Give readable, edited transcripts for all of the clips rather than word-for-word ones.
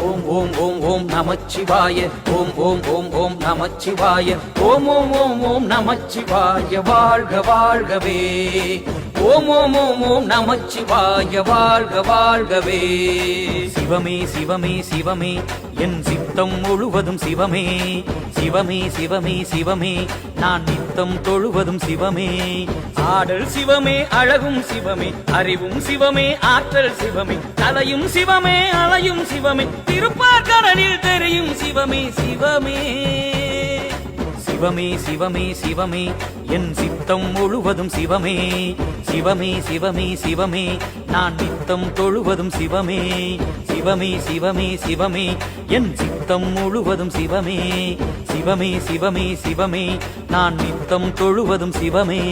ஓம் ஓம் ஓம் நமச்சிவாய ஓம் ஓம் ஓம் ஓம் நமச்சிவாய ஓம் ஓம் ஓம் ஓம் நமச்சிவாய வாழ்க வாழ்கவே ஓம் ஓம் ஓம் ஓம் நமச்சிவாய வாழ்க வாழ்கவே சிவமே சிவமே சிவமே என் சித்தம் முழுவதும் சிவமே சிவமே சிவமே சிவமே நான் நித்தம் தொழுவதும் சிவமே ஆடல் சிவமே அழகும் சிவமே அறிவும் சிவமே ஆற்றல் சிவமே தலையும் சிவமே அலையும் சிவமே திருப்பார்கடலில் தெரியும் சிவமே சிவமே சிவமே சிவமே சிவமே என் சித்தம் முழுவதும் சிவமே சிவமே சிவமே சிவமே நான் நித்தம் தொழுவதும் சிவமே சிவமே சிவமே சிவமே என் சித்தம் முழுவதும் சிவமே சிவமே சிவமே சிவமே நான் நித்தம் தொழுவதும் சிவமே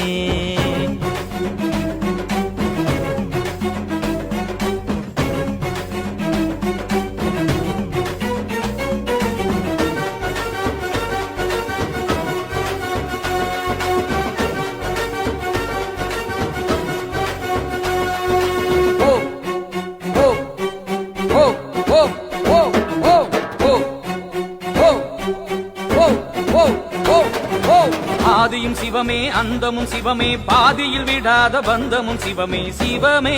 ஆதியும் சிவமே அந்தமும் சிவமே பாதியில் விடாத பந்தமும் சிவமே சிவமே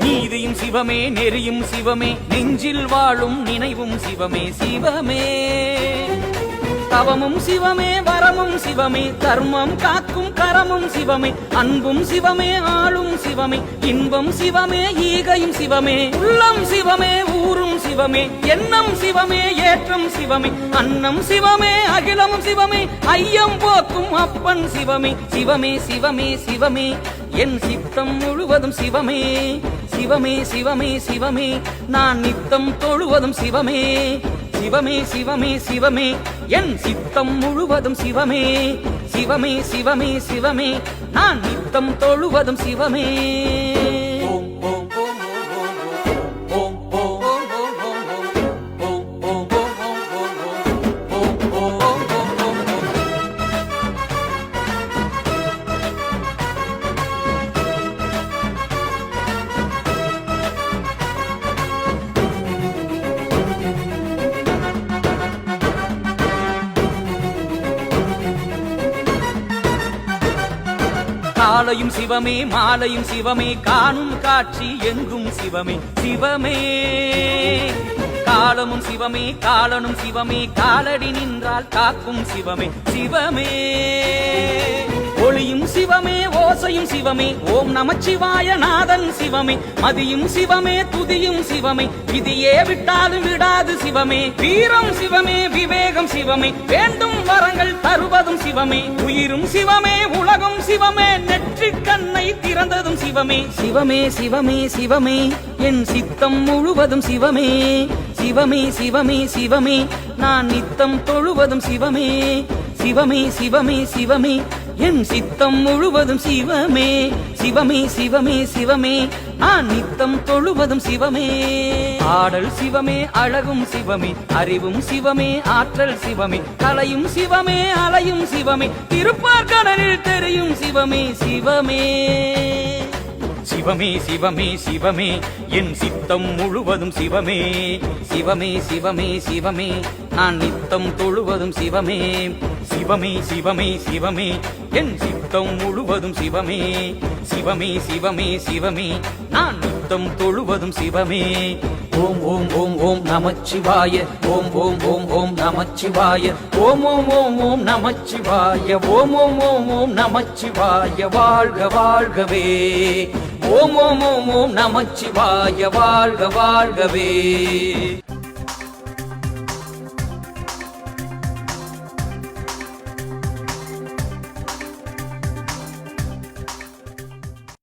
நீதியும் சிவமே நெறியும் சிவமே நெஞ்சில் வாழும் நினைவும் சிவமே சிவமே தவமும் சிவமே வரமும் சிவமே தர்மம் காக்கும் கரமும் சிவமே அன்பும் சிவமே ஆளும் சிவமே இன்பம் சிவமே ஈகையும் சிவமே உள்ளம் சிவமே ஊரும் சிவமே எண்ணம் சிவமே ஏற்றம் சிவமே அன்னம் சிவமே அகிலமும் சிவமே ஐயம் போக்கும் அப்பன் சிவமே சிவமே சிவமே சிவமே என் சித்தம் முழுவதும் சிவமே சிவமே சிவமே சிவமே நான் நித்தம் தொழுவதும் சிவமே சிவமே சிவமே சிவமே என் சித்தம் முழுவதும் சிவமே சிவமே சிவமே சிவமே நான் நித்தம் தொழுவதும் சிவமே காலையும் சிவமே மாலையும் சிவமே காணும் காட்சி எங்கும் சிவமே சிவமே காலமும் சிவமே காலனும் சிவமே காலடி நின்றால் காக்கும் சிவமே சிவமே ஒளியும் சிவமே ஓசையும் சிவமே ஓம் நமச்சிவாய நாதன் சிவமே மதியும் சிவமே துதியும் சிவமே விதியே விட்டாலும் விடாது சிவமே வீரம் சிவமே விவேகம் சிவமே வேண்டும் வரங்கள் தருவதும் சிவமே உயிரும் சிவமே உலகம் சிவமே நெற்றிக் கண்ணை திறந்ததும் சிவமே சிவமே சிவமே சிவமே என் சித்தம் முழுவதும் சிவமே சிவமே சிவமே சிவமே நான் நித்தம் தொழுவதும் சிவமே சிவமே சிவமே சிவமே என் சித்தம் முழுவதும் சிவமே சிவமே சிவமே சிவமே நான் நித்தம் தொழுவதும் சிவமே ஆடல் சிவமே அழகும் சிவமே அறிவும் சிவமே ஆற்றல் சிவமே கலையும் சிவமே அலையும் சிவமே திருப்பார்கடலில் தெரியும் சிவமே சிவமே சிவமே சிவமே சிவமே என் சித்தம் முழுவதும் சிவமே சிவமே சிவமே சிவமே நான் நித்தம் தொழுவதும் சிவமே சிவமே சிவமே சிவமே என் சித்தம் முழுவதும் சிவமே சிவமே சிவமே சிவமே நான் நித்தம் தொழுவதும் சிவமே ஓம் ஓம் ஓம் ஓம் நமச்சிவாய ஓம் ஓம் ஓம் ஓம் நமச்சிவாய ஓம் ஓம் ஓம் ஓம் நமச்சிவாய ஓம் ஓம் ஓம் ஓம் நமச்சிவாய வாழ்க வாழ்கவே ஓம் ஓம் ஓம் ஓம் நமச்சிவாய வாழ்க வாழ்கவே